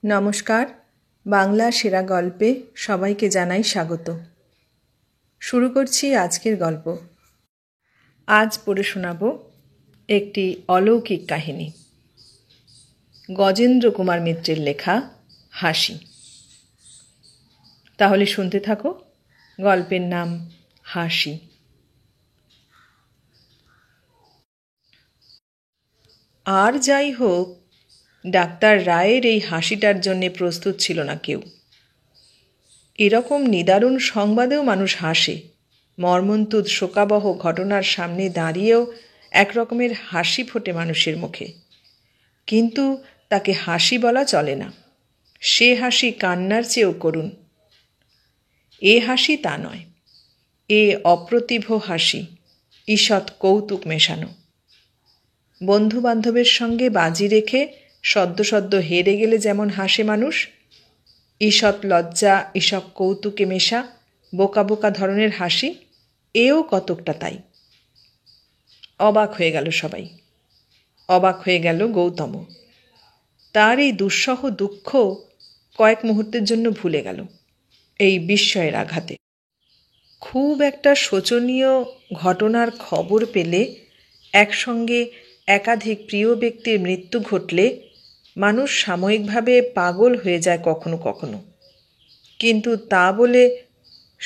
নমস্কার, বাংলা সেরা গল্পে সবাইকে জানাই স্বাগত। শুরু করছি আজকের গল্প। আজ পড়ে শোনাব একটি অলৌকিক কাহিনী, গজেন্দ্র কুমার মিত্রের লেখা হাসি। তাহলে শুনতে থাকো। গল্পের নাম হাসি। আর যাই হোক, ডাক্তার রায়ের এই হাসিটার জন্যে প্রস্তুত ছিল না কেউ। এরকম নিদারুণ সংবাদেও মানুষ হাসে। মর্মন্তুদ শোকাবহ ঘটনার সামনে দাঁড়িয়েও একরকমের হাসি ফোটে মানুষের মুখে, কিন্তু তাকে হাসি বলা চলে না। সে হাসি কান্নার চেয়েও করুণ। এ হাসি তা নয়, এ অপ্রতিভ হাসি, ঈষৎ কৌতুক মেশানো। বন্ধুবান্ধবের সঙ্গে বাজি রেখে সদ্য সদ্য হেরে গেলে যেমন হাসে মানুষ, ঈষৎ লজ্জা ঈষৎ কৌতুকে মেশা বোকা বোকা ধরনের হাসি, এও কতকটা তাই। অবাক হয়ে গেল সবাই। অবাক হয়ে গেল গৌতম। তার এই দুঃসহ দুঃখ কয়েক মুহূর্তের জন্য ভুলে গেল এই বিস্ময়ের আঘাতে। খুব একটা শোচনীয় ঘটনার খবর পেলে, একসঙ্গে একাধিক প্রিয় ব্যক্তির মৃত্যু ঘটলে মানুষ সাময়িকভাবে পাগল হয়ে যায় কখনো কখনো। কিন্তু তা বলে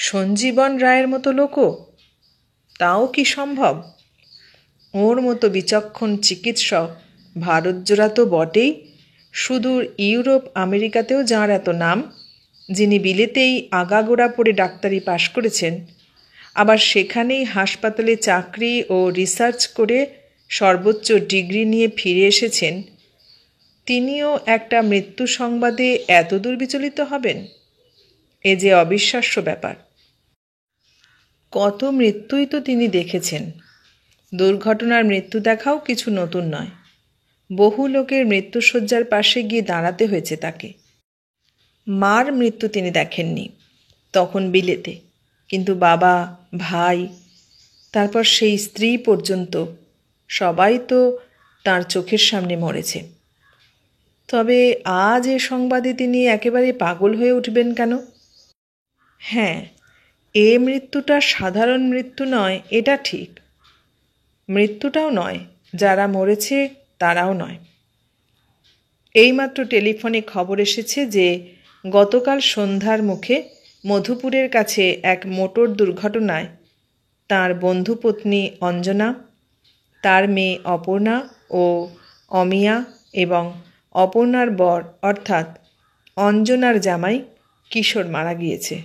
সঞ্জীবন রায়ের মতো লোকও, তাও কি সম্ভব? ওর মতো বিচক্ষণ চিকিৎসক ভারতজোড়া তো বটেই, সুদূর ইউরোপ আমেরিকাতেও যাঁর এত নাম, যিনি বিলেতেই আগাগোড়া পড়ে ডাক্তারি পাশ করেছেন, আবার সেখানেই হাসপাতালে চাকরি ও রিসার্চ করে সর্বোচ্চ ডিগ্রি নিয়ে ফিরে এসেছেন, তিনিও একটা মৃত্যু সংবাদে এতদূর বিচলিত হবেন? এ যে অবিশ্বাস্য ব্যাপার। কত মৃত্যুই তো তিনি দেখেছেন। দুর্ঘটনার মৃত্যু দেখাও কিছু নতুন নয়। বহু লোকের মৃত্যুশয্যার পাশে গিয়ে দাঁড়াতে হয়েছে তাকে। মার মৃত্যু তিনি দেখেননি, তখন বিলেতে, কিন্তু বাবা, ভাই, তারপর সেই স্ত্রী পর্যন্ত সবাই তো তার চোখের সামনে মরেছে। তবে আজ এ সংবাদে তিনি একেবারে পাগল হয়ে উঠবেন কেন? হ্যাঁ, এ মৃত্যুটা সাধারণ মৃত্যু নয়, এটা ঠিক। মৃত্যুটাও নয়, যারা মরেছে তারাও নয়। এইমাত্র টেলিফোনে খবর এসেছে যে গতকাল সন্ধ্যার মুখে মধুপুরের কাছে এক মোটর দুর্ঘটনায় তার বন্ধুপত্নী অঞ্জনা, তার মেয়ে অপর্ণা ও অমিয়া এবং অপর্ণার বর অর্থাৎ অঞ্জনার জামাই কিশোর মারা গিয়েছে।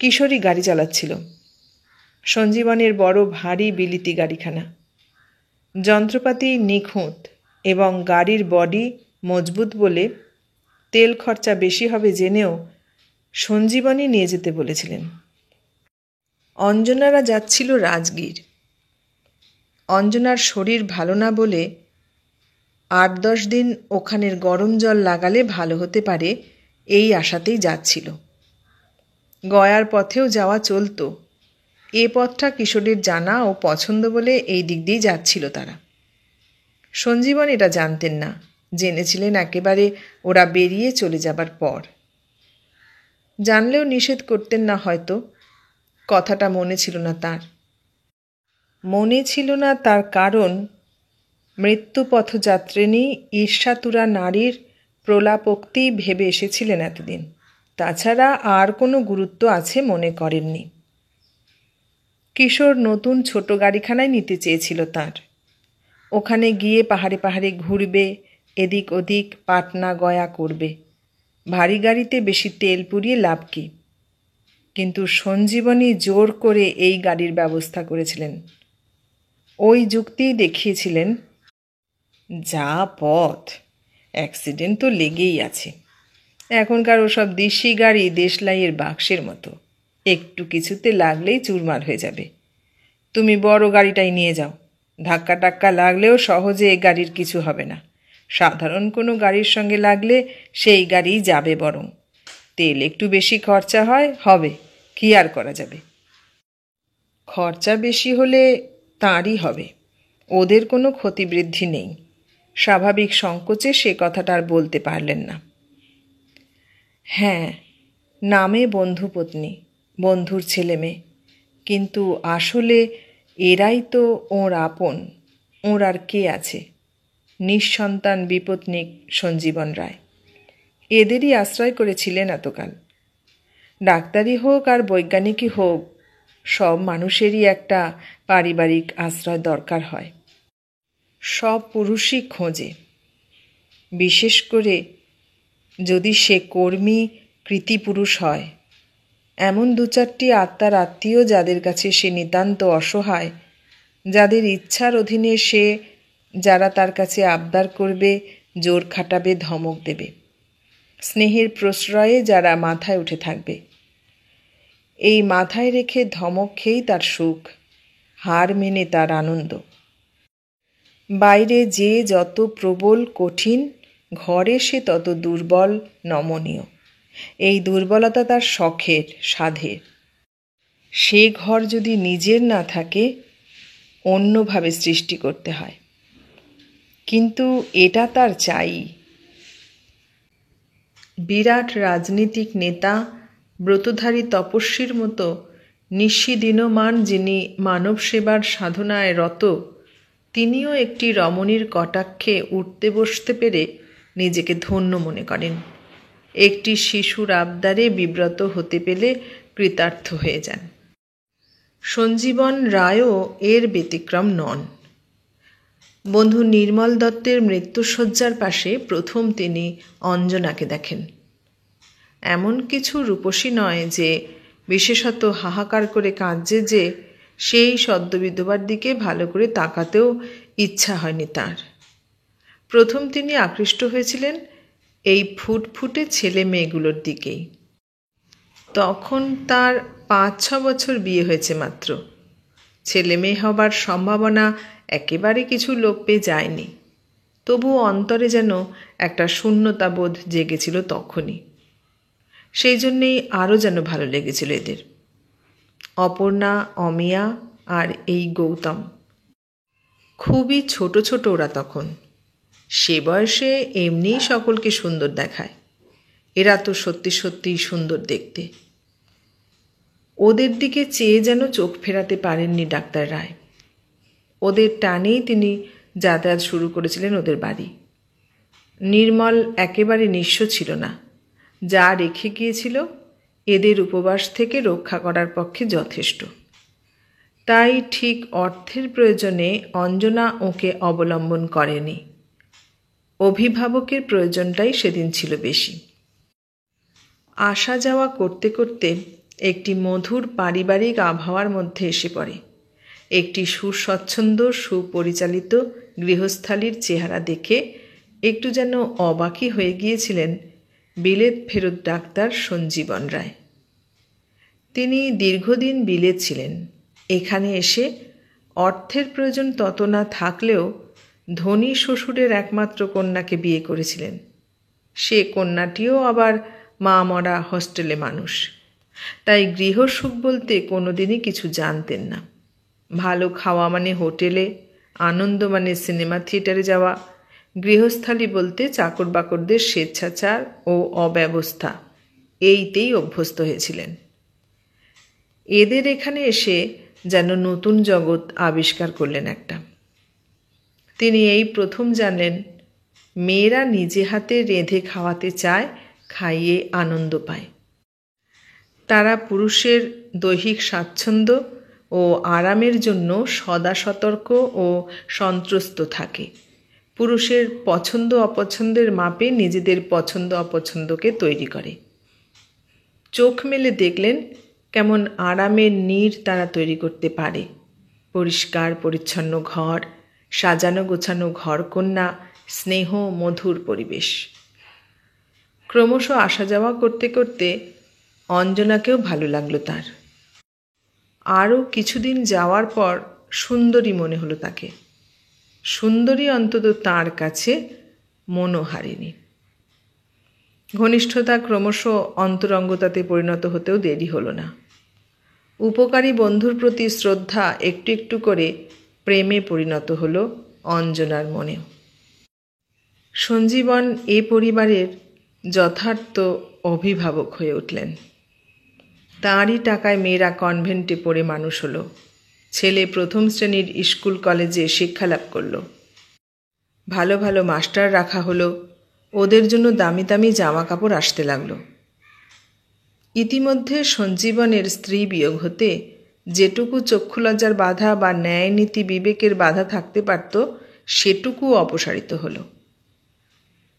কিশোরী গাড়ি চালাচ্ছিল। সঞ্জীবনের বড় ভারী বিলিতি গাড়িখানা। যন্ত্রপাতি নিখুঁত এবং গাড়ির বডি মজবুত বলে তেল খরচা বেশি হবে জেনেও সঞ্জীবনী নিয়ে যেতে বলেছিলেন। অঞ্জনারা যাচ্ছিল রাজগীর। অঞ্জনার শরীর ভালো না বলে 8-10 দিন ওখানের গরম জল লাগালে ভালো হতে পারে, এই আশাতেই যাচ্ছিল। গয়ার পথেও যাওয়া চলত। এ পথটা কিশোরের জানা ও পছন্দ বলে এই দিক দিয়েই যাচ্ছিল তারা। সঞ্জীবন এটা জানতেন না, জেনেছিলেন একেবারে ওরা বেরিয়ে চলে যাবার পর। জানলেও নিষেধ করতেন না হয়তো। কথাটা মনে ছিল না তার। মনে ছিল না তার কারণ মৃত্যুপথযাত্রিণী ঈর্ষাতুরা নারীর প্রলাপোক্তি ভেবে এসেছিলেন এতদিন। তাছাড়া আর কোনো গুরুত্ব আছে মনে করেননি। কিশোর নতুন ছোট গাড়িখানায় নিতে চেয়েছিল তার। ওখানে গিয়ে পাহাড়ে পাহাড়ে ঘুরবে, এদিক ওদিক পাটনা গয়া করবে। ভারী গাড়িতে বেশি তেল পুড়িয়ে লাভ কি? কিন্তু সঞ্জীবনী জোর করে এই গাড়ির ব্যবস্থা করেছিলেন। ওই যুক্তিই দেখিয়েছিলেন, যা পথ, অ্যাক্সিডেন্ট তো লেগেই আছে। এখনকার ওসব দেশি গাড়ি দেশলাইয়ের বাক্সের মতো, একটু কিছুতে লাগলেই চুরমার হয়ে যাবে। তুমি বড় গাড়িটাই নিয়ে যাও, ধাক্কা টাক্কা লাগলেও সহজে এ গাড়ির কিছু হবে না। সাধারণ কোনো গাড়ির সঙ্গে লাগলে সেই গাড়িই যাবে, বরং তেল একটু বেশি খরচা হবে, কি আর করা যাবে। খরচা বেশি হলে তাঁরই হবে, ওদের কোনো ক্ষতিবৃদ্ধি নেই। স্বাভাবিক সংকোচে সে কথাটা আর বলতে পারলেন না। হ্যাঁ, নামে বন্ধুপত্নী, বন্ধুর ছেলে মেয়ে, কিন্তু আসলে এরাই তো ওর আপন। ওর আর কে আছে? নিঃসন্তান বিপত্নিক সঞ্জীবন রায় এদেরই আশ্রয় করেছিলেন এতকাল। ডাক্তারি হোক আর বৈজ্ঞানিকই হোক, সব মানুষেরই একটা পারিবারিক আশ্রয় দরকার হয়। সব পুরুষই খোঁজে, বিশেষ করে যদি সে কর্মী কৃতিপুরুষ হয়। এমন দু চারটি আত্মার আত্মীয় যাদের কাছে সে নিতান্ত অসহায়, যাদের ইচ্ছার অধীনে সে, যারা তার কাছে আবদার করবে, জোর খাটাবে, ধমক দেবে, স্নেহের প্রশ্রয়ে যারা মাথায় উঠে থাকবে। এই মাথায় রেখে ধমক খেয়েই তার সুখ, হার মেনে তার আনন্দ। বাইরে যে যত প্রবল কঠিন, ঘরে সে তত দুর্বল নমনীয়। এই দুর্বলতা তার শখের, সাধের। সে ঘর যদি নিজের না থাকে, অন্যভাবে সৃষ্টি করতে হয়, কিন্তু এটা তার চাই। বিরাট রাজনীতিক নেতা, ব্রতধারী তপস্বীর মতো নিশিদিনমান যিনি মানব সেবার সাধনায় রত, তিনিও একটি রমণীর কটাক্ষে উঠতে বসতে পেরে নিজেকে ধন্য মনে করেন। একটি শিশুর আবদারে বিব্রত হতে পেলে কৃতার্থ হয়ে যান। সঞ্জীবন রায়ও এর ব্যতিক্রম নন। বন্ধু নির্মল দত্তের মৃত্যুশয্যার পাশে প্রথম তিনি অঞ্জনাকে দেখেন। এমন কিছু রূপসী নয় যে বিশেষত হাহাকার করে কাঁদছে যে সেই সদ্যবিধবার দিকে ভালো করে তাকাতেও ইচ্ছা হয়নি তার। প্রথম তিনি আকৃষ্ট হয়েছিলেন এই ফুটফুটে ছেলে মেয়েগুলোর দিকেই। তখন তার 5-6 বছর বিয়ে হয়েছে মাত্র। ছেলে মেয়ে হবার সম্ভাবনা একেবারে কিছু লোপ পেয়ে যায়নি, তবুও অন্তরে যেন একটা শূন্যতাবোধ জেগেছিল তখনই। সেই জন্যেই আরও যেন ভালো লেগেছিল এদের। অপর্ণা, অমিয়া আর এই গৌতম। খুবই ছোট ছোট ওরা তখন। সে বয়সে এমনিই সকলকে সুন্দর দেখায়। এরা তো সত্যি সত্যিই সুন্দর দেখতে। ওদের দিকে চেয়ে যেন চোখ ফেরাতে পারেননি ডাক্তার রায়। ওদের টানেই তিনি যাতায়াত শুরু করেছিলেন ওদের বাড়ি। নির্মল একেবারে নিঃস্ব ছিল না। যা রেখে গিয়েছিল এদের উপবাস থেকে রক্ষা করার পক্ষে যথেষ্ট। তাই ঠিক অর্থের প্রয়োজনে অঞ্জনা ওকে অবলম্বন করেনি। অভিভাবকের প্রয়োজনটাই সেদিন ছিল বেশি। আসা যাওয়া করতে করতে একটি মধুর পারিবারিক আবহাওয়ার মধ্যে এসে পড়ে। একটি সুস্বচ্ছন্দ সুপরিচালিত গৃহস্থালির চেহারা দেখে একটু যেন অবাকই হয়ে গিয়েছিলেন বিলেত ফেরত ডাক্তার সঞ্জীবন রায়। তিনি দীর্ঘদিন বিলেত ছিলেন। এখানে এসে অর্থের প্রয়োজন তত না থাকলেও ধনী শ্বশুরের একমাত্র কন্যাকে বিয়ে করেছিলেন। সে কন্যাটিও আবার মা মরা হস্টেলে মানুষ। তাই গৃহসুখ বলতে কোনোদিনই কিছু জানতেন না। ভালো খাওয়া মানে হোটেলে, আনন্দ মানে সিনেমা থিয়েটারে যাওয়া, গৃহস্থালী বলতে চাকর বাকরদের স্বেচ্ছাচার ও অব্যবস্থা, এইতেই অভ্যস্ত হয়েছিলেন। এদের এখানে এসে যেন নতুন জগৎ আবিষ্কার করলেন একটা। তিনি এই প্রথম জানলেন মেয়েরা নিজে হাতে রেঁধে খাওয়াতে চায়, খাইয়ে আনন্দ পায়। তারা পুরুষের দৈহিক স্বাচ্ছন্দ্য ও আরামের জন্য সদা সতর্ক ও সন্ত্রস্ত থাকে। পুরুষের পছন্দ অপছন্দের মাপে নিজেদের পছন্দ অপছন্দকে তৈরি করে। চোখ মেলে দেখলেন কেমন আরামের নীড় তারা তৈরি করতে পারে। পরিষ্কার পরিচ্ছন্ন ঘর, সাজানো গোছানো ঘরকন্যা, স্নেহ মধুর পরিবেশ। ক্রমশ আসা যাওয়া করতে করতে অঞ্জনাকেও ভালো লাগলো তার। আরও কিছুদিন যাওয়ার পর সুন্দরী মনে হলো তাকে। সুন্দরী অন্তত তার কাছে মনও হারেনি। ঘনিষ্ঠতা ক্রমশ অন্তরঙ্গতাতে পরিণত হতেও দেরি হলো না। উপকারী বন্ধুর প্রতি শ্রদ্ধা একটু একটু করে প্রেমে পরিণত হলো অঞ্জনার মনেও। সঞ্জীবন এ পরিবারের যথার্থ অভিভাবক হয়ে উঠলেন। তাঁরই টাকায় মেয়েরা কনভেন্টে পড়ে মানুষ হলো, ছেলে প্রথম শ্রেণীর স্কুল কলেজে শিক্ষালাভ করল, ভালো ভালো মাস্টার রাখা হলো, ওদের জন্য দামি দামি জামা কাপড় আসতে লাগলো। ইতিমধ্যে সঞ্জীবনের স্ত্রী বিয়োগ হতে যেটুকু চক্ষুলজ্জার বাধা বা ন্যায় নীতি বিবেকের বাধা থাকতে পারত সেটুকু অপসারিত হলো।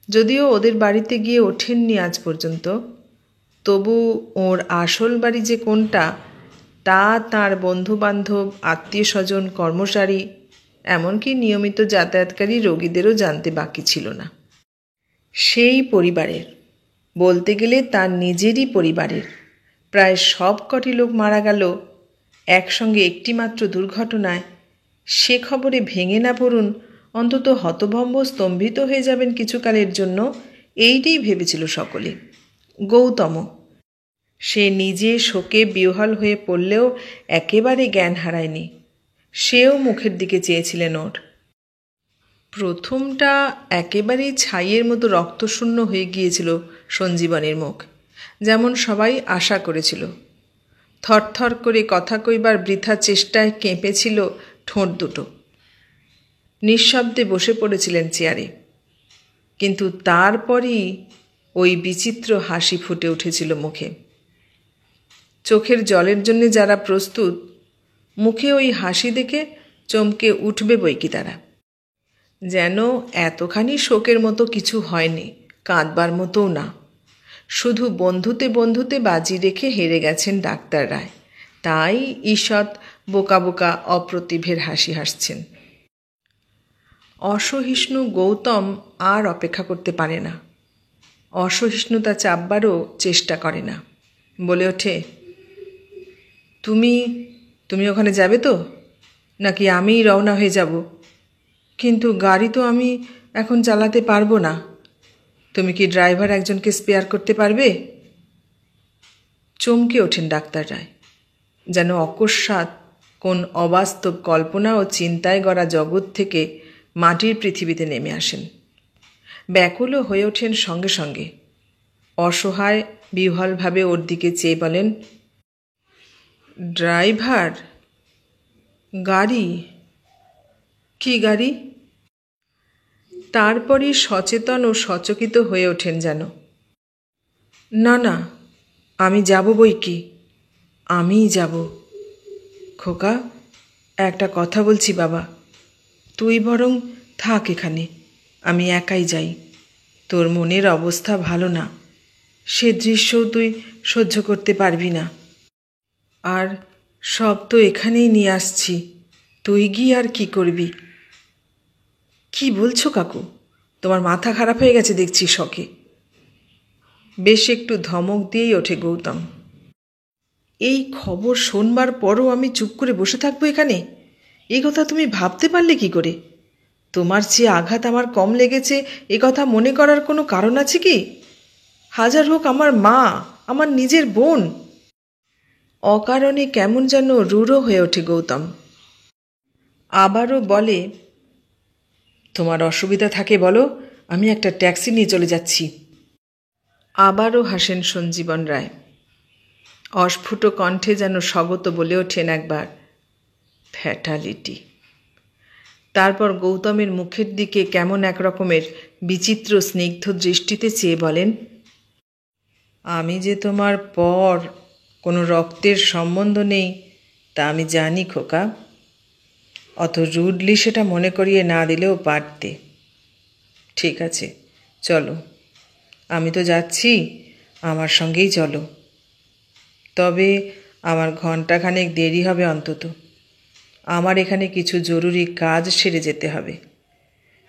যদিও ওদের বাড়িতে গিয়ে ওঠেননি আজ পর্যন্ত, তবু ওর আসল বাড়ি যে কোনটা তা তাঁর বন্ধুবান্ধব, আত্মীয় স্বজন, কর্মচারী, এমনকি নিয়মিত যাতায়াতকারী রোগীদেরও জানতে বাকি ছিল না। সেই পরিবারের, বলতে গেলে তার নিজেরই পরিবারের প্রায় সব কটি লোক মারা গেল একসঙ্গে একটিমাত্র দুর্ঘটনায়, সে খবরে ভেঙে না পড়ুন, অন্তত হতভম্ব স্তম্ভিত হয়ে যাবেন কিছুকালের জন্য, এইটাই ভেবেছিল সকলে। গৌতম সে নিজে শোকে বিহ্বল হয়ে পড়লেও একেবারে জ্ঞান হারায়নি। সেও মুখের দিকে চেয়েছিলেন ওর। প্রথমটা একেবারেই ছাইয়ের মতো রক্তশূন্য হয়ে গিয়েছিল সঞ্জীবনের মুখ, যেমন সবাই আশা করেছিল। থরথর করে কথা কইবার বৃথা চেষ্টায় কেঁপেছিল ঠোঁট দুটো। নিঃশব্দে বসে পড়েছিলেন চেয়ারে, কিন্তু তারপরই ওই বিচিত্র হাসি ফুটে উঠেছিল মুখে। চোখের জলের জন্যে যারা প্রস্তুত, মুখে ওই হাসি দেখে চমকে উঠবে বইকি তারা। যেন এতখানি শোকের মতো কিছু হয়নি, কাঁদবার মতোও না, শুধু বন্ধুতে বন্ধুতে বাজি রেখে হেরে গেছেন ডাক্তার রায়, তাই ঈষৎ বোকা বোকা অপ্রতিভের হাসি হাসছেন। অসহিষ্ণু গৌতম আর অপেক্ষা করতে পারে না, অসহিষ্ণুতা চাপবারও চেষ্টা করে না। বলে ওঠে, তুমি তুমি ওখানে যাবে তো, নাকি আমিই রওনা হয়ে যাব? কিন্তু গাড়ি তো আমি এখন চালাতে পারবো না। তুমি কি ড্রাইভার একজনকে স্পেয়ার করতে পারবে? চমকে ওঠেন ডাক্তার রায়, যেন অকস্মাৎ কোন অবাস্তব কল্পনা ও চিন্তায় গড়া জগৎ থেকে মাটির পৃথিবীতে নেমে আসেন। ব্যাকুলও হয়ে ওঠেন সঙ্গে সঙ্গে। অসহায় বিহ্বলভাবে ওর দিকে চেয়ে বলেন, ড্রাইভার? গাড়ি? কি গাড়ি? তারপরই সচেতন ও সচকিত হয়ে ওঠেন যেন। না না, আমি যাব বই কি, আমিই যাব। খোকা, একটা কথা বলছি বাবা, তুই বরং থাক এখানে, আমি একাই যাই। তোর মনের অবস্থা ভালো না, সে দৃশ্যও তুই সহ্য করতে পারবি না। আর সব তো এখানেই নিয়ে আসছি, তুই গিয়ে আর কি করবি? কি বলছো কাকু, তোমার মাথা খারাপ হয়ে গেছে দেখছি শখে। বেশ একটু ধমক দিয়েই ওঠে গৌতম। এই খবর শোনবার পরও আমি চুপ করে বসে থাকবো এখানে? এই কথা তুমি ভাবতে পারলে কি করে? তোমার চেয়ে আঘাত আমার কম লেগেছে এ কথা মনে করার কোনো কারণ আছে কি? হাজার হোক আমার মা, আমার নিজের বোন। অকারণে কেমন যেন রূঢ় হয়ে ওঠে গৌতম। আবারও বলে, তোমার অসুবিধা থাকে বলো, আমি একটা ট্যাক্সি নিয়ে চলে যাচ্ছি। আবারও হাসেন সঞ্জীবন রায়। অস্ফুট কণ্ঠে যেন স্বগত বলে ওঠেন একবার, ফ্যাটালিটি। তারপর গৌতমের মুখের দিকে কেমন এক রকমের বিচিত্র স্নিগ্ধ দৃষ্টিতে চেয়ে বলেন, আমি যে তোমার পর, কোনো রক্তের সম্বন্ধ নেই তা আমি জানি খোকা। অত রুডলি সেটা মনে করিয়ে না দিলেও পারতে। ঠিক আছে, চলো, আমি তো যাচ্ছি, আমার সঙ্গেই চলো। তবে আমার ঘণ্টাখানেক দেরি হবে অন্তত। আমার এখানে কিছু জরুরি কাজ সেরে যেতে হবে।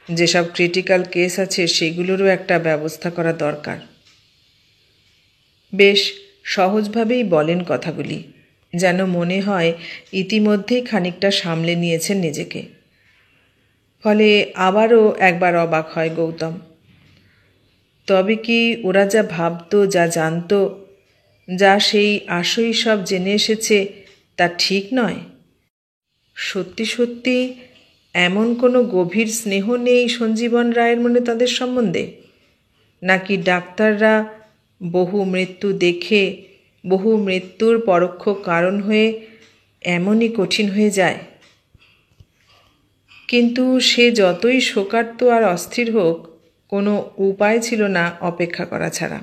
যেসব ক্রিটিক্যাল কেস আছে সেগুলোরও একটা ব্যবস্থা করা দরকার। বেশ সহজভাবেই বলেন কথাগুলি, যেন মনে হয় ইতিমধ্যেই খানিকটা সামলে নিয়েছেন নিজেকে। ফলে আবারও একবার অবাক হয় গৌতম। তবে কি ওরা যা ভাবত, যা জানত, যা সেই আশই সব জেনে এসেছে, তা ঠিক নয়? সত্যি সত্যি এমন কোনো গভীর স্নেহ নেই সঞ্জীবন রায়ের মনে তাদের সম্বন্ধে? নাকি ডাক্তাররা বহু মৃত্যু দেখে বহু মৃত্যুর পরোক্ষ কারণ হয়ে এমনই কঠিন হয়ে যায়? কিন্তু সে যতই শোকার্ত আর অস্থির হোক, কোনো উপায় ছিল না অপেক্ষা করা ছাড়া।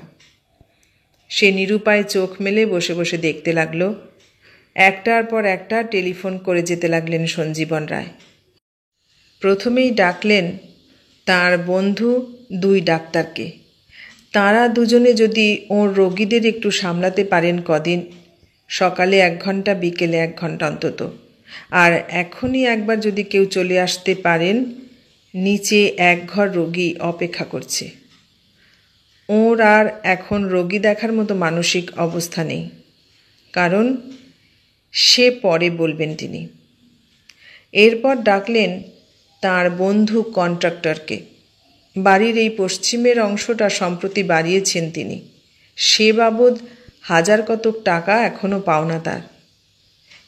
সে নিরুপায় চোখ মেলে বসে বসে দেখতে লাগলো। একটার পর একটা টেলিফোন করে যেতে লাগলেন সঞ্জীবন রায়। প্রথমেই ডাকলেন তার বন্ধু 2 ডাক্তারকে। তারা দুজনে যদি ওর রোগীদের একটু সামলাতে পারেন কদিন, সকালে 1 ঘন্টা, বিকেলে 1 ঘন্টা অন্তত, আর এখনই একবার যদি কেউ চলে আসতে পারেন, নিচে 1 ঘর রোগী অপেক্ষা করছে। ওর আর এখন রোগী দেখার মতো মানসিক অবস্থা নেই, কারণ সে পরে বলবেন তিনি। এরপর ডাকলেন তার বন্ধু কন্ট্রাক্টরকে। বাড়ির এই পশ্চিমের অংশটা সম্প্রতি বাড়িয়েছেন তিনি। সে বাবদ 1000 কতক টাকা এখনও পাওনা তার।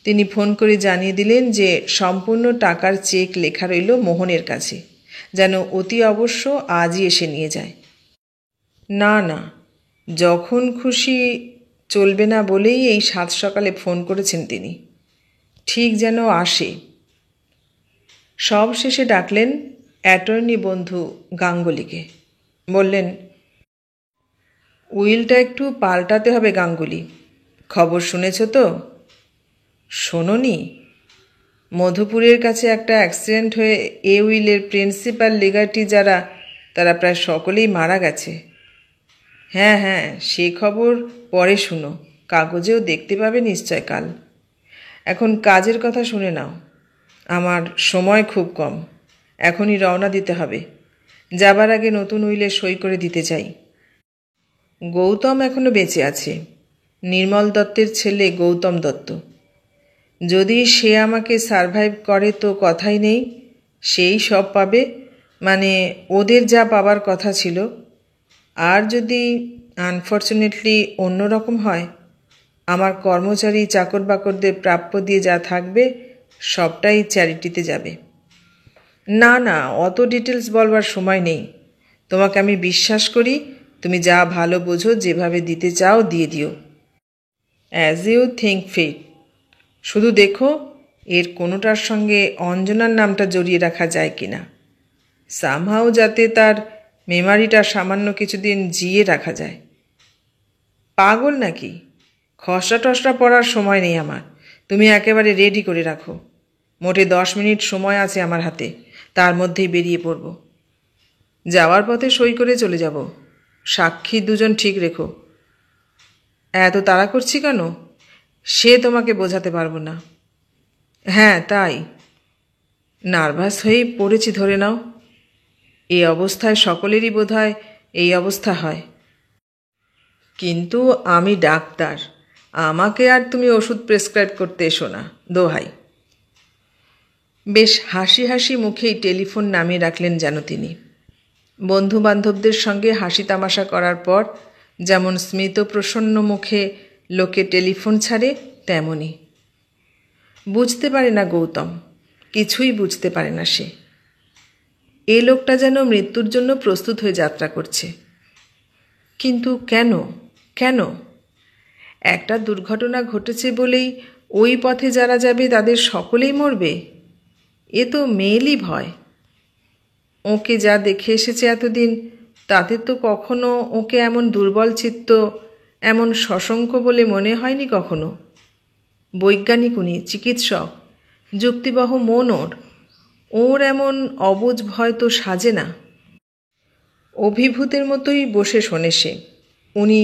তিনি ফোন করে জানিয়ে দিলেন যে সম্পূর্ণ টাকার চেক লেখা রইল মোহনের কাছে, যেন অতি অবশ্য আজই এসে নিয়ে যায়। না না, যখন খুশি চলবে না বলেই এই 7 সকালে ফোন করেছেন তিনি। ঠিক যেন আসে। সব শেষে ডাকলেন অ্যাটর্নি বন্ধু গাঙ্গুলিকে। বললেন, উইলটা একটু পাল্টাতে হবে গাঙ্গুলি। খবর শুনেছ তো? শোনোনি? মধুপুরের কাছে একটা অ্যাক্সিডেন্ট হয়ে এ উইলের প্রিন্সিপাল লিগার্টি যারা, তারা প্রায় সকলেই মারা গেছে। হ্যাঁ হ্যাঁ, সে খবর পরে শুনো, কাগজেও দেখতে পাবে নিশ্চয় কাল। এখন কাজের কথা শুনে নাও। আমার সময় খুব কম, এখনই রওনা দিতে হবে। যাবার আগে নতুন উইলে সই করে দিতে চাই। গৌতম এখনো বেঁচে আছে, নির্মল দত্তের ছেলে গৌতম দত্ত। যদি সে আমাকে সারভাইভ করে তো কথাই নেই, সেই সব পাবে, মানে ওদের যা পাবার কথা ছিল। আর যদি আনফর্চুনেটলি অন্যরকম হয়, আমার কর্মচারী চাকর বাকরদের প্রাপ্য দিয়ে যা থাকবে সবটাই চ্যারিটিতে যাবে। না না, অত ডিটেলস বলবার সময় নেই। তোমাকে আমি বিশ্বাস করি, তুমি যা ভালো বোঝো, যেভাবে দিতে চাও দিয়ে দিও, অ্যাজ ইউ থিঙ্ক ফিট। শুধু দেখো এর কোনোটার সঙ্গে অঞ্জনার নামটা জড়িয়ে রাখা যায় কিনা, সামহাও যাতে তার মেমারিটা সামান্য কিছুদিন জিয়ে রাখা যায়। পাগল নাকি? খসড়া টসড়া পড়ার সময় নেই আমার। তুমি একেবারে রেডি করে রাখো। মোটে 10 মিনিট সময় আছে আমার হাতে, তার মধ্যেই বেরিয়ে পড়ব। যাওয়ার পথে সই করে চলে যাব। সাক্ষী 2 জন ঠিক রেখো। এত তাড়া করছি কেন সে তোমাকে বোঝাতে পারবো না। হ্যাঁ তাই, নার্ভাস হয়েই পড়েছি ধরে নাও। এই অবস্থায় সকলেরই বোধহয় এই অবস্থা হয়। কিন্তু আমি ডাক্তার, আমাকে আর তুমি ওষুধ প্রেসক্রাইব করতে এসো না, দোহাই। বেশ হাসি হাসি মুখেই টেলিফোন নামিয়ে রাখলেন যেন তিনি। বন্ধুবান্ধবদের সঙ্গে হাসি তামাশা করার পর যেমন স্মিত প্রসন্ন মুখে লোকে টেলিফোন ছাড়ে, তেমনি। বুঝতে পারে না গৌতম, কিছুই বুঝতে পারে না সে। এ লোকটা যেন মৃত্যুর জন্য প্রস্তুত হয়ে যাত্রা করছে। কিন্তু কেন কেন? একটা দুর্ঘটনা ঘটেছে বলেই ওই পথে যারা যাবে তাদের সকলেই মরবে? এ তো মেয়েলি ভয়। ওকে যা দেখে এসেছে এতদিন, তাতে তো কখনো ওকে এমন দুর্বল চিত্ত, এমন সশঙ্ক বলে মনে হয়নি কখনো। বৈজ্ঞানিক উনি, চিকিৎসক, যুক্তিবহ মন ওর এমন অবুঝ ভয় তো সাজে না। অভিভূতের মতোই বসে শোনে সে। উনি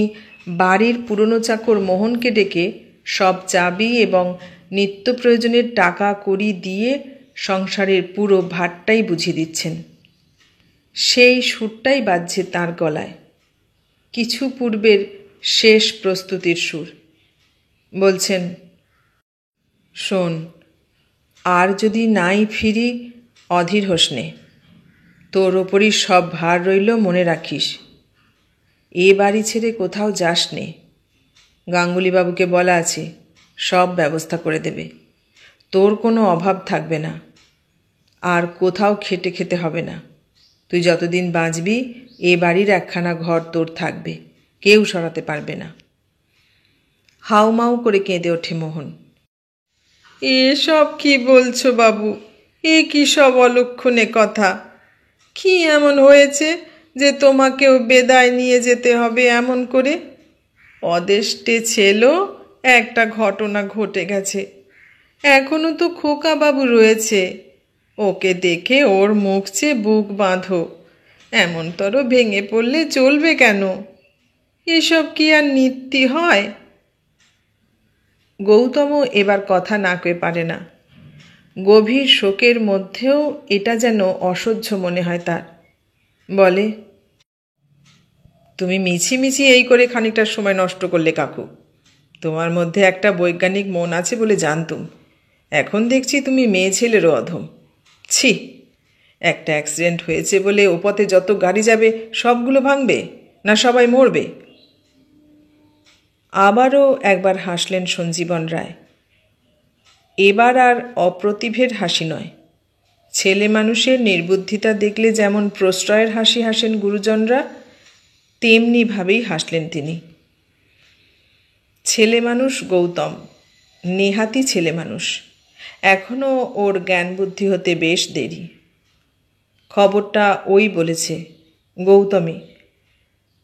বাড়ির পুরনো চাকর মোহনকে ডেকে সব চাবি এবং নিত্য প্রয়োজনের টাকা কড়ি দিয়ে সংসারের পুরো ভারটাই বুঝিয়ে দিচ্ছেন। সেই সুরটাই বাজছে তার গলায়, কিছু পূর্বের শেষ প্রস্তুতির সুর। বলছেন, শোন, আর যদি নাই ফিরি অধীর হোস নে, তোর ওপরই সব ভার রইল, মনে রাখিস। এ বাড়ি ছেড়ে কোথাও যাস নে। গাঙ্গুলিবাবুকে বলা আছে, সব ব্যবস্থা করে দেবে, তোর কোনো অভাব থাকবে না। আর কোথাও খেটে খেতে হবে না। তুই যতদিন বাঁচবি এ বাড়ির একখানা ঘর তোর থাকবে, কেউ সরাতে পারবে না। হাউমাউ করে কেঁদে ওঠে মোহন। এসব কি বলছো বাবু? এ কি সব অলক্ষণে কথা? কি এমন হয়েছে যে তোমাকেও বেদায় নিয়ে যেতে হবে এমন করে? অদেষ্টে ছেলেও একটা ঘটনা ঘটে গেছে। এখনো তো খোকা বাবু রয়েছে, ওকে দেখে ওর মুখ চেয়ে বুক বাঁধো। এমনতর ভেঙে পড়লে চলবে কেন? এসব কি আর নীতি হয়? গৌতমও এবার কথা না কয়ে পারে না। গভীর শোকের মধ্যেও এটা যেন অসহ্য মনে হয় তার। বলে, তুমি মিছিমিছি এই করে খানিকটা সময় নষ্ট করলে কাকু। তোমার মধ্যে একটা বৈজ্ঞানিক মন আছে বলে জানতুম। এখন দেখছি তুমি মেয়ে ছেলেরও অধম। ছি, একটা অ্যাক্সিডেন্ট হয়েছে বলে ও পথে যত গাড়ি যাবে সবগুলো ভাঙবে, না সবাই মরবে? আবারও একবার হাসলেন সঞ্জীবন রায়। এবার আর অপ্রতিভের হাসি নয়। ছেলে মানুষের নির্বুদ্ধিতা দেখলে যেমন প্রশ্রয়ের হাসি হাসেন গুরুজনরা, তেমনিভাবেই হাসলেন তিনি। ছেলে মানুষ গৌতম, নেহাতি ছেলে মানুষ। এখনও ওর জ্ঞান বুদ্ধি হতে বেশ দেরি। খবরটা ওই বলেছে, গৌতমী।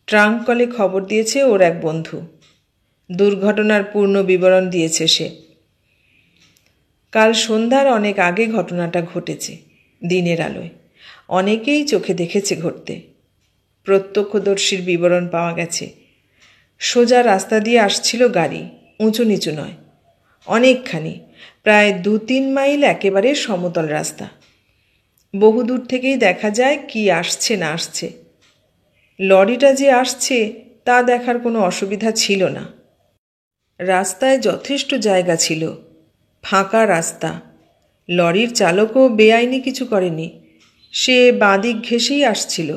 ট্রাঙ্ক কলে খবর দিয়েছে ওর এক বন্ধু। দুর্ঘটনার পূর্ণ বিবরণ দিয়েছে সে। কাল সন্ধ্যার অনেক আগে ঘটনাটা ঘটেছে, দিনের আলোয়। অনেকেই চোখে দেখেছে ঘটতে। প্রত্যক্ষদর্শীর বিবরণ পাওয়া গেছে। সোজা রাস্তা দিয়ে আসছিল গাড়ি, উঁচু নিচু নয়, অনেকখানি, প্রায় 2-3 মাইল একেবারে সমতল রাস্তা। বহুদূর থেকেই দেখা যায় কি আসছে না আসছে। লরিটা যে আসছে তা দেখার কোনো অসুবিধা ছিল না। রাস্তায় যথেষ্ট জায়গা ছিল, ফাঁকা রাস্তা। লরির চালকও বেআইনি কিছু করেনি, সে বাঁদিক ঘেঁষেই আসছিল।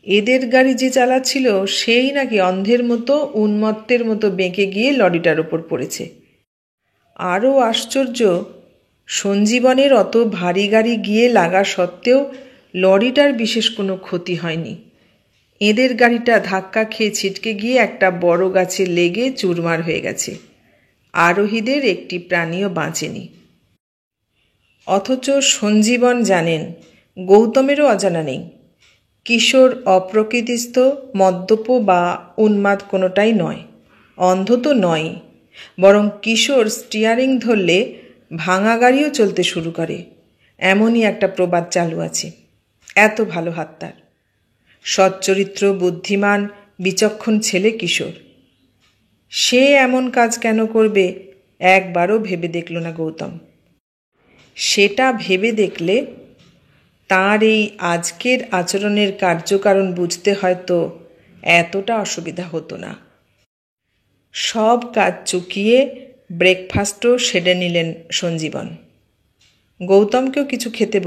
এদের গাড়ি যে চালাচ্ছিল সেই নাকি অন্ধের মতো উন্মত্তের মতো বেঁকে গিয়ে লরিটার ওপর পড়েছে। আরও আশ্চর্য, সঞ্জীবনের অত ভারী গাড়ি গিয়ে লাগা সত্ত্বেও লরিটার বিশেষ কোনো ক্ষতি হয়নি। এদের গাড়িটা ধাক্কা খেয়ে ছিটকে গিয়ে একটা বড় গাছে লেগে চুরমার হয়ে গেছে। আরোহীদের একটি প্রাণীও বাঁচেনি। অথচ সঞ্জীবন জানেন, গৌতমেরও অজানা নেই, কিশোর অপ্রকৃতিস্থ, মদ্যপ বা উন্মাদ কোনোটাই নয়, অন্ধ তো নয়। বরং কিশোর স্টিয়ারিং ধরলে ভাঙা গাড়িও চলতে শুরু করে, এমনই একটা প্রবাদ চালু আছে। এত ভালো হাত তার। সচ্চরিত্র, বুদ্ধিমান, বিচক্ষণ ছেলে কিশোর। সে এমন কাজ কেন করবে একবারও ভেবে দেখল না গৌতম। সেটা ভেবে দেখলে তার এই আজকের আচরণের কার্যকারণ বুঝতে হয়তো এতটা অসুবিধা হতো না। সব কাজ চুকিয়ে ব্রেকফাস্টও সেরে নিলেন সঞ্জীবন। গৌতমকেও কিছু খেতে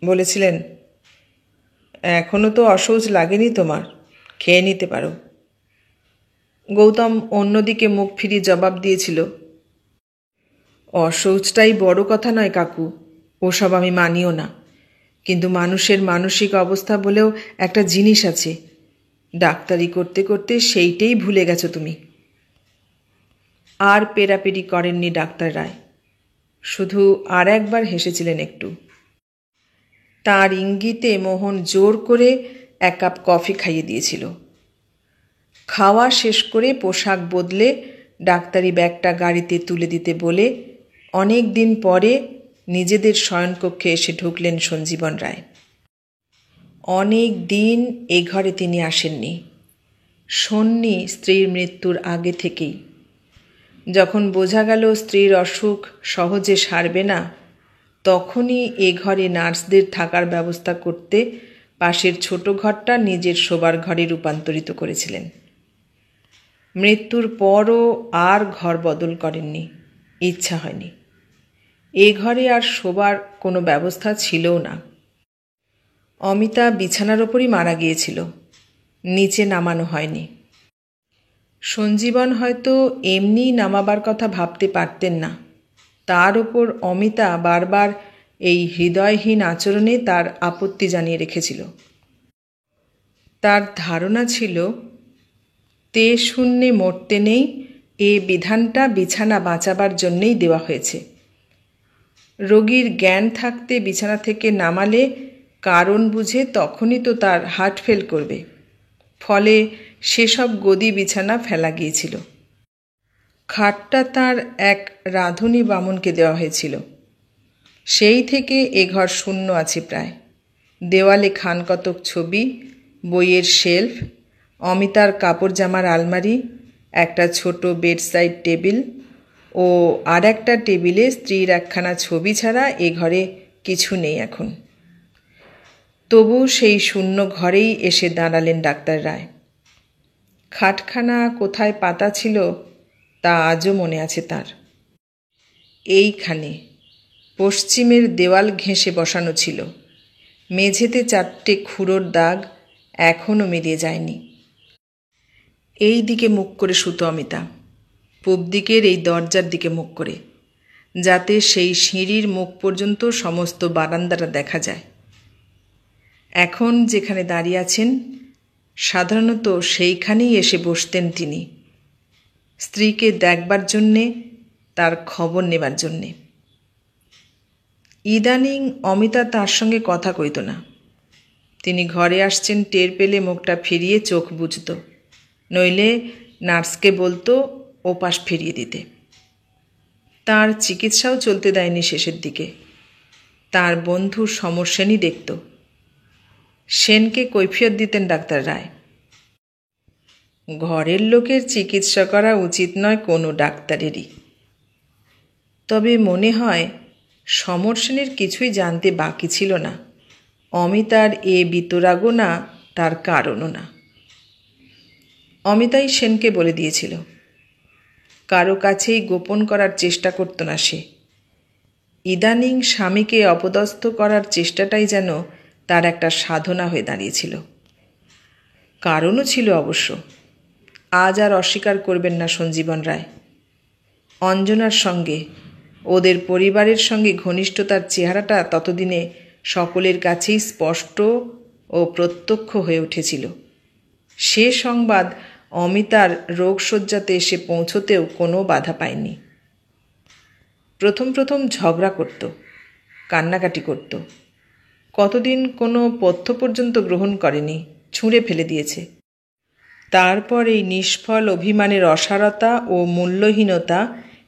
বলেছিলেন, এখনও তো অসহজ লাগেনি তোমার, খেয়ে নিতে পারো। গৌতম অন্যদিকে মুখ ফিরিয়ে জবাব দিয়েছিল, অসহজটাই বড় কথা নয় কাকু, ওসব আমি মানিও না। কিন্তু মানুষের মানসিক অবস্থা বলেও একটা জিনিস আছে, ডাক্তারি করতে করতে সেইটেই ভুলে গেছো তুমি। আর পেরাপেরি করেননি ডাক্তার রায়, শুধু আর একবার হেসেছিলেন একটু। তার ইঙ্গিতে মোহন জোর করে 1 কাপ কফি খাইয়ে দিয়েছিল। খাওয়া শেষ করে পোশাক বদলে ডাক্তারি ব্যাগটা গাড়িতে তুলে দিতে বলে অনেক দিন পরে নিজেদের শয়নকক্ষে এসে ঢুকলেন সঞ্জীবন রায়। অনেক দিন এ ঘরে তিনি আসেননি, শোননি স্ত্রীর মৃত্যুর আগে থেকেই। যখন বোঝা গেল স্ত্রীর অসুখ সহজে সারবে না, তখনই এ ঘরে নার্সদের থাকার ব্যবস্থা করতে পাশের ছোট ঘরটা নিজের শোবার ঘরে রূপান্তরিত করেছিলেন। মৃত্যুর পরও আর ঘর বদল করেননি, ইচ্ছা হয়নি। এ ঘরে আর শোবার কোনো ব্যবস্থা ছিলও না। অমিতা বিছানার ওপরই মারা গিয়েছিল, নিচে নামানো হয়নি। সঞ্জীবন হয়তো এমনি নামাবার কথা ভাবতে পারতেন না, তার ওপর অমিতা বারবার এই হৃদয়হীন আচরণে তার আপত্তি জানিয়ে রেখেছিল। তার ধারণা ছিল তে শূন্যে মরতে নেই, এ বিধানটা বিছানা বাঁচাবার জন্যেই দেওয়া হয়েছে। রোগীর জ্ঞান থাকতে বিছানা থেকে নামালে কারণ বুঝে তখনই তো তার হার্ট ফেল করবে, ফলে সেসব গদি বিছানা ফেলা গিয়েছিল। খাটটা তার এক রাঁধুনি বামুনকে দেওয়া হয়েছিল। সেই থেকে এ ঘর শূন্য আছে প্রায়। দেওয়ালে খানকতক ছবি, বইয়ের শেলফ, অমিতার কাপড় জামার আলমারি, একটা ছোট বেডসাইড টেবিল ও আর একটা টেবিলে স্ত্রীর একখানা ছবি ছাড়া এ ঘরে কিছু নেই এখন। তবু সেই শূন্য ঘরেই এসে দাঁড়ালেন ডাক্তার রায়। খাটখানা কোথায় পাতা ছিল তা আজও মনে আছে তার। এইখানে পশ্চিমের দেওয়াল ঘেঁষে বসানো ছিল। মেঝেতে 4টে খুঁড়োর দাগ এখনও মিলিয়ে যায়নি। এই দিকে মুখ করে শুতো অমিতা, পূব দিকের এই দরজার দিকে মুখ করে, যাতে সেই সিঁড়ির মুখ পর্যন্ত সমস্ত বারান্দাটা দেখা যায়। এখন যেখানে দাঁড়িয়ে আছেন সাধারণত সেইখানেই এসে বসতেন তিনি, স্ত্রীকে দেখবার জন্যে, তার খবর নেবার জন্যে। ইদানিং অমিতা তার সঙ্গে কথা কইত না। তিনি ঘরে আসছেন টের পেলে মুখটা ফিরিয়ে চোখ বুঝত, নইলে নার্সকে বলতো ওপাশ ফিরিয়ে দিতে। তার চিকিৎসাও চলতে দেয়নি শেষের দিকে। তার বন্ধু সমর সেনই দেখত। সেনকে কৈফিয়ত দিতেন ডাক্তার রায়, ঘরের লোকের চিকিৎসা করা উচিত নয় কোনো ডাক্তারেরই। তবে মনে হয় সমর সেনের কিছুই জানতে বাকি ছিল না। অমিতার এ বিতরাগও না, তার কারণও না। অমিতাই সেনকে বলে দিয়েছিল। কারো কাছেই গোপন করার চেষ্টা করত না সে। ইদানিং স্বামীকে অপদস্থ করার চেষ্টাটাই যেন তার একটা সাধনা হয়ে দাঁড়িয়েছিল। কারণও ছিল অবশ্য, আজ আর অস্বীকার করবেন না সঞ্জীবন রায়। অঞ্জনার সঙ্গে, ওদের পরিবারের সঙ্গে ঘনিষ্ঠতার চেহারাটা ততদিনে সকলের কাছেই স্পষ্ট ও প্রত্যক্ষ হয়ে উঠেছিল। সে সংবাদ অমিতার রোগশয্যাতে এসে পৌঁছতেও কোনো বাধা পায়নি। প্রথম প্রথম ঝগড়া করত, কান্নাকাটি করত। কতদিন কোনো পথ্য পর্যন্ত গ্রহণ করেনি, ছুঁড়ে ফেলে দিয়েছে। তারপর এই নিষ্ফল অভিমানের অসারতা ও মূল্যহীনতা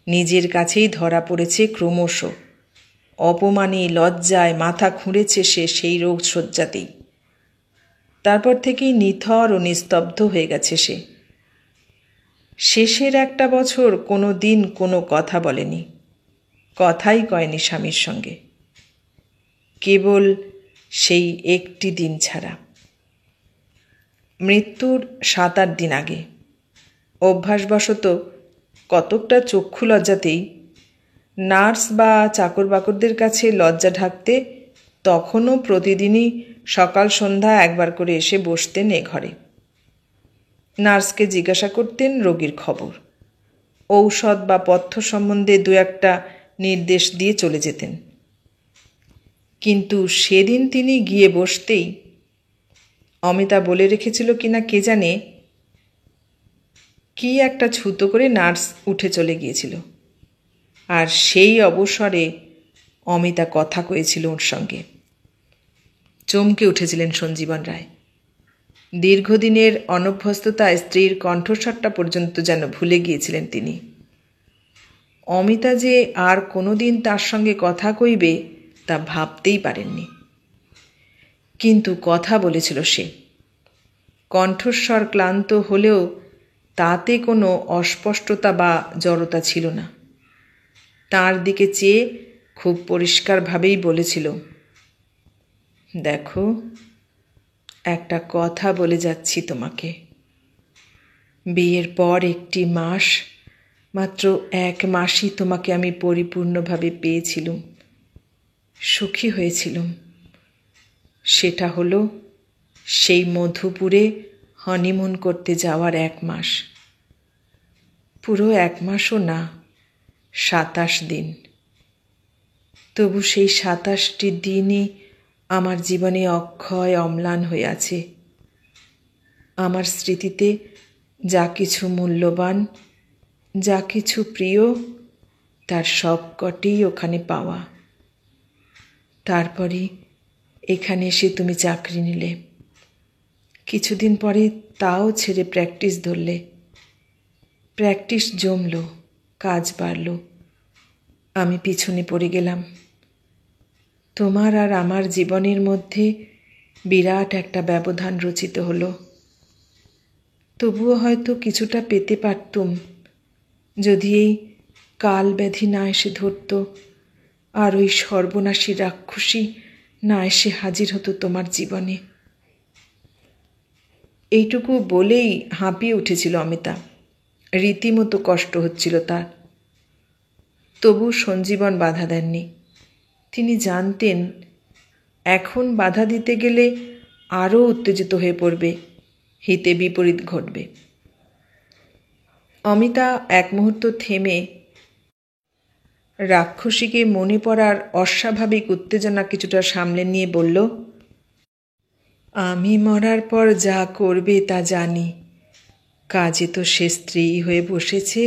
নিজের কাছেই ধরা পড়েছে ক্রমশ। অপমানে লজ্জায় মাথা খুঁড়েছে সে সেই রোগশয্যাতেই। তারপর থেকেই নিথর ও নিস্তব্ধ হয়ে গেছে সে। শেষের একটা বছর কোনো দিন কোনো কথা বলেনি, কথাই কয়নি স্বামীর সঙ্গে, কেবল সেই একটি দিন ছাড়া। মৃত্যুর 7-8 দিন আগে অভ্যাসবশত কতকটা চক্ষু লজ্জাতেই নার্স বা চাকর বাকরদের কাছে লজ্জা ঢাকতে তখনও প্রতিদিনই সকাল সন্ধ্যা একবার করে এসে বসতেন এ ঘরে। নার্সকে জিজ্ঞাসা করতেন রোগীর খবর, ঔষধ বা পথ্য সম্বন্ধে 2-1টা নির্দেশ দিয়ে চলে যেতেন। কিন্তু সেদিন তিনি গিয়ে বসতেই অমিতা বলে রেখেছিল কিনা কে জানে, কি একটা ছুতো করে নার্স উঠে চলে গিয়েছিল। আর সেই অবসরে অমিতা কথা কয়েছিল ওর সঙ্গে। চমকে উঠেছিলেন সঞ্জীবন রায়। দীর্ঘদিনের অনভ্যস্ততায় স্ত্রীর কণ্ঠস্বরটা পর্যন্ত যেন ভুলে গিয়েছিলেন তিনি। অমিতা যে আর কোনো দিন তার সঙ্গে কথা কইবে তা ভাবতেই পারেননি। কিন্তু কথা বলেছিল সে। কণ্ঠস্বর ক্লান্ত হলেও তাতে কোনো অস্পষ্টতা বা জড়তা ছিল না। তার দিকে চেয়ে খুব পরিষ্কারভাবেই বলেছিল, দেখো, একটা কথা বলে যাচ্ছি তোমাকে। বিয়ের পর 1টি মাস, মাত্র 1 মাসই তোমাকে আমি পরিপূর্ণভাবে পেয়েছিলুম, সুখী হয়েছিলুম। সেটা হলো সেই মধুপুরে হনিমুন করতে যাওয়ার 1 মাস। পুরো 1 মাসও না, 27 দিন। তবু সেই ২৭টি দিনই আমার জীবনে অক্ষয় অম্লান হয়ে আছে। আমার স্মৃতিতে যা কিছু মূল্যবান, যা কিছু প্রিয়, তার সবকটিই ওখানে পাওয়া। তারপরই এখানে এসে তুমি চাকরি নিলে, কিছুদিন পরে তাও ছেড়ে প্র্যাকটিস ধরলে। প্র্যাকটিস জমল, কাজ বাড়ল, আমি পিছনে পড়ে গেলাম। তোমার আর আমার জীবনের মধ্যে বিরাট একটা ব্যবধান রচিত হলো। তবুও হয়তো কিছুটা পেতে পারতুম, যদি এই কাল ব্যাধি না এসে ধরত, আর ওই সর্বনাশী রাক্ষসী না এসে হাজির হতো তোমার জীবনে। এইটুকু বলেই হাঁপিয়ে উঠেছিল অমিতা। রীতিমতো কষ্ট হচ্ছিল তার। তবু সঞ্জীবন বাধা দেননি। তিনি জানতেন এখন বাধা দিতে গেলে আরও উত্তেজিত হয়ে পড়বে, হিতে বিপরীত ঘটবে। অমিতা এক মুহূর্ত থেমে রাক্ষসীকে মনে পড়ার অস্বাভাবিক উত্তেজনা কিছুটা সামলে নিয়ে বলল, আমি মরার পর যা করবে তা জানি। কাজে তো সে স্ত্রী হয়ে বসেছে,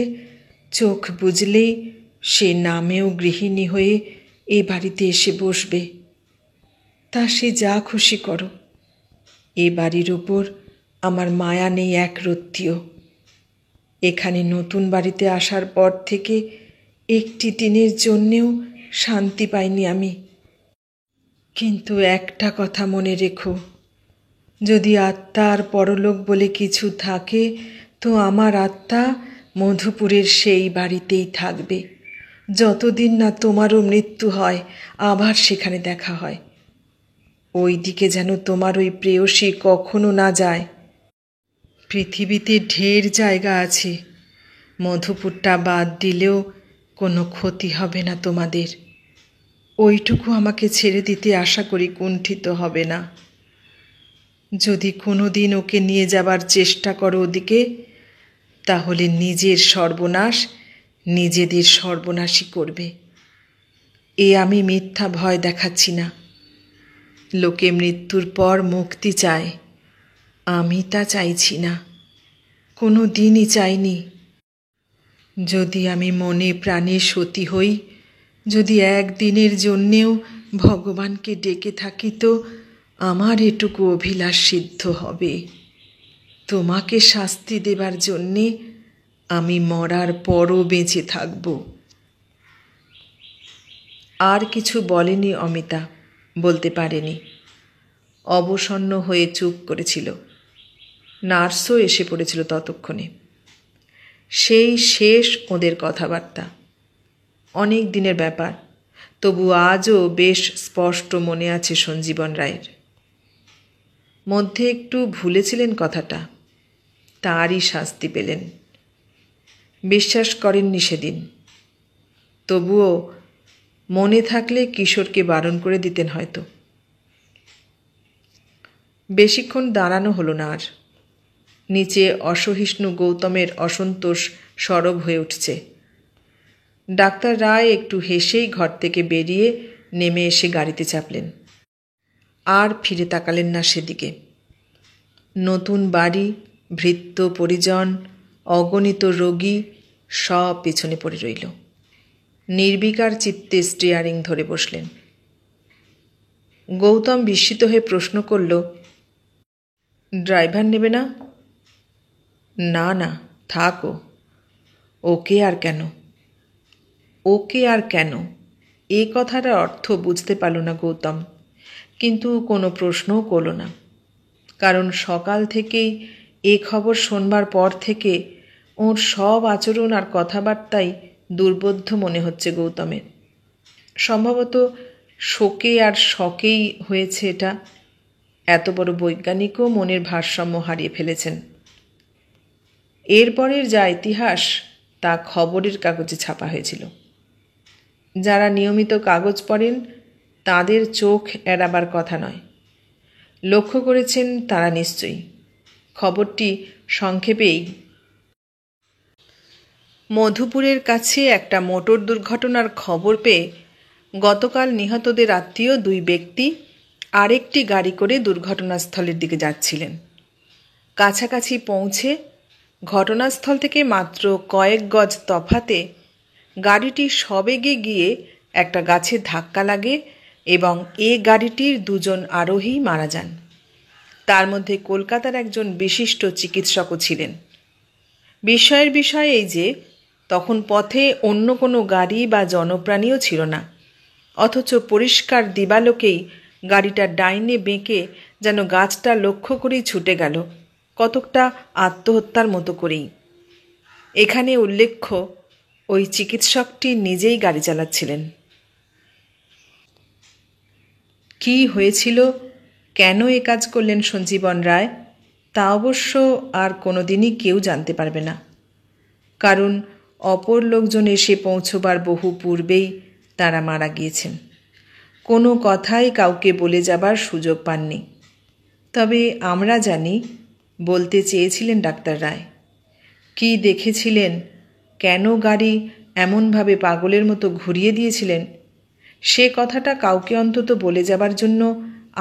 চোখ বুঝলেই সে নামেও গৃহিণী হয়ে এ বাড়িতে এসে বসবে। তা সে যা খুশি করো, এ বাড়ির ওপর আমার মায়া নেই এক রত্তিও। এখানে নতুন বাড়িতে আসার পর থেকে একটি দিনের জন্যেও শান্তি পাইনি আমি। কিন্তু একটা কথা মনে রেখো, যদি আত্মা আর পরলোক বলে কিছু থাকে, তো আমার আত্মা মধুপুরের সেই বাড়িতেই থাকবে, যতদিন না তোমারও মৃত্যু হয়, আবার সেখানে দেখা হয়। ওই দিকে যেন তোমার ওই প্রেয়সী কখনো না যায়। পৃথিবীতে ঢের জায়গা আছে, মধুপুরটা বাদ দিলেও কোনো ক্ষতি হবে না তোমাদের। ওইটুকু আমাকে ছেড়ে দিতে আশা করি কুণ্ঠিত হবে না। যদি কোনো দিন ওকে নিয়ে যাবার চেষ্টা করো ওদিকে, তাহলে নিজের সর্বনাশ নিজেদের সর্বনাশই করবে। এ আমি মিথ্যা ভয় দেখাচ্ছি না। লোকে মৃত্যুর পর মুক্তি চায়, আমি তা চাইছি না, কোনো দিনই চাইনি। যদি আমি মনে প্রাণে সতী হই, যদি একদিনের জন্যেও ভগবানকে ডেকে থাকি, তো আমার এটুকু অভিলাষ সিদ্ধ হবে। তোমাকে শাস্তি দেবার জন্যে আমি মরার পরও বেঁচে থাকব। আর কিছু বলেনি অমিতা, বলতে পারেনি। অবসন্ন হয়ে চুপ করেছিল। নার্সও এসে পড়েছিল ততক্ষণে। সেই শেষ ওদের কথাবার্তা। অনেক দিনের ব্যাপার, তবু আজও বেশ স্পষ্ট মনে আছে সঞ্জীবন রায়ের। মধ্যে একটু ভুলেছিলেন কথাটা, তারই শাস্তি পেলেন। বিশ্বাস করেননি সেদিন, তবুও মনে থাকলে কিশোরকে বারণ করে দিতেন হয়তো। বেশিক্ষণ দাঁড়ানো হলো না আর। নিচে অসহিষ্ণু গৌতমের অসন্তোষ সরব হয়ে উঠছে। ডাক্তার রায় একটু হেসেই ঘর থেকে বেরিয়ে নেমে এসে গাড়িতে চাপলেন। আর ফিরে তাকালেন না সেদিকে। নতুন বাড়ি, ভৃত্য পরিজন, অগণিত রোগী সব পেছনে পড়ে রইল। নির্বিকার চিত্তে স্টিয়ারিং ধরে বসলেন। গৌতম বিস্মিত হয়ে প্রশ্ন করল, ড্রাইভার নেবে না? না না, থাকো। ওকে আর কেন? ওকে আর কেন, এ কথাটার অর্থ বুঝতে পারল না গৌতম, কিন্তু কোনো প্রশ্নও করল না। কারণ সকাল থেকেই এ খবর শোনবার পর থেকে ওর সব আচরণ আর কথাবার্তাই দুর্বোধ্য মনে হচ্ছে গৌতমের। সম্ভবত শোকে আর শকেই হয়েছে এটা। এত বড় বৈজ্ঞানিকও মনের ভারসাম্য হারিয়ে ফেলেছেন। এরপরের যা ইতিহাস, তা খবরের কাগজে ছাপা হয়েছিল। যারা নিয়মিত কাগজ পড়েন তাদের চোখ এড়াবার কথা নয়। লক্ষ্য করেছেন তারা নিশ্চয়ই। খবরটি সংক্ষেপেই, মধুপুরের কাছে একটা মোটর দুর্ঘটনার খবর পেয়ে গতকাল নিহতদের আত্মীয় দুই ব্যক্তি আরেকটি গাড়ি করে দুর্ঘটনাস্থলের দিকে যাচ্ছিলেন। কাছাকাছি পৌঁছে ঘটনাস্থল থেকে মাত্র কয়েক গজ তফাতে গাড়িটি সবেগে গিয়ে একটা গাছে ধাক্কা লাগে এবং এ গাড়িটির দুজন আরোহী মারা যান। তার মধ্যে কলকাতার একজন বিশিষ্ট চিকিৎসকও ছিলেন। বিস্ময়ের বিষয় এই যে তখন পথে অন্য কোনো গাড়ি বা জনপ্রাণীও ছিল না, অথচ পরিষ্কার দিবালোকেই গাড়িটা ডাইনে বেঁকে যেন গাছটা লক্ষ্য করেই ছুটে গেল, কতকটা আত্মহত্যার মতো করেই। এখানে উল্লেখ্য ওই চিকিৎসকটি নিজেই গাড়ি চালাচ্ছিলেন। কি হয়েছিল, কেন এ কাজ করলেন সঞ্জীবন রায়, তা অবশ্য আর কোনোদিনই কেউ জানতে পারবে না, কারণ অপর লোকজন এসে পৌঁছবার বহু পূর্বেই তারা মারা গিয়েছেন। কোনো কথাই কাউকে বলে যাবার সুযোগ পাননি। তবে আমরা জানি বলতে চেয়েছিলেন ডাক্তার রায়। কি দেখেছিলেন, কেন গাড়ি এমনভাবে পাগলের মতো ঘুরিয়ে দিয়েছিলেন, সে কথাটা কাউকে অন্তত বলে যাবার জন্য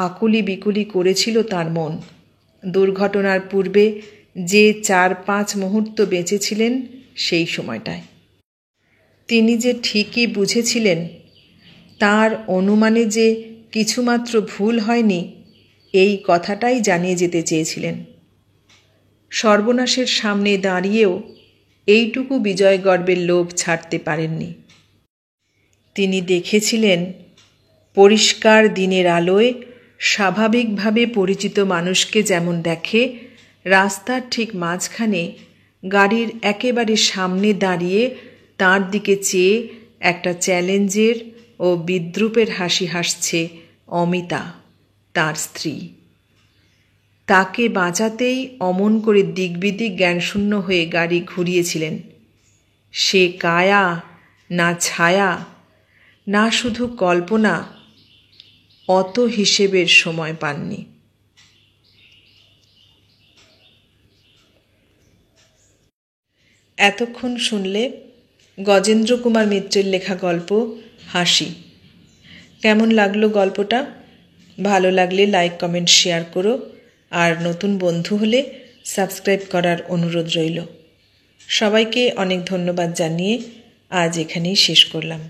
আকুলি বিকুলি করেছিল তার মন। দুর্ঘটনার পূর্বে যে 4-5 মুহূর্ত বেঁচেছিলেন সেই সময়টায় তিনি যে ঠিকই বুঝেছিলেন তার অনুমানে যে কিছুমাত্র ভুল হয়নি, এই কথাটাই জানিয়ে যেতে চেয়েছিলেন। সর্বনাশের সামনে দাঁড়িয়েও এইটুকু বিজয়গর্বের লোভ ছাড়তে পারেননি। তিনি দেখেছিলেন পরিষ্কার দিনের আলোয় স্বাভাবিকভাবে পরিচিত মানুষকে যেমন দেখে, রাস্তার ঠিক মাঝখানে গাড়ির একেবারে সামনে দাঁড়িয়ে তার দিকে চেয়ে একটা চ্যালেঞ্জের ও বিদ্রূপের হাসি হাসছে অমিতা, তার স্ত্রী। তাকে বাঁচাতেই অমন করে দিকবিদিক জ্ঞানশূন্য হয়ে গাড়ি ঘুরিয়েছিলেন। সে কায়া না ছায়া না শুধু কল্পনা, অত হিসেবের সময় পাননি। এতক্ষণ শুনলে গজেন্দ্র কুমার মিত্রের লেখা গল্প হাসি। কেমন লাগলো গল্পটা? ভালো লাগলে লাইক, কমেন্ট, শেয়ার করো। আর নতুন বন্ধু হলে সাবস্ক্রাইব করার অনুরোধ রইল। সবাইকে অনেক ধন্যবাদ জানিয়ে আজ এখানেই শেষ করলাম।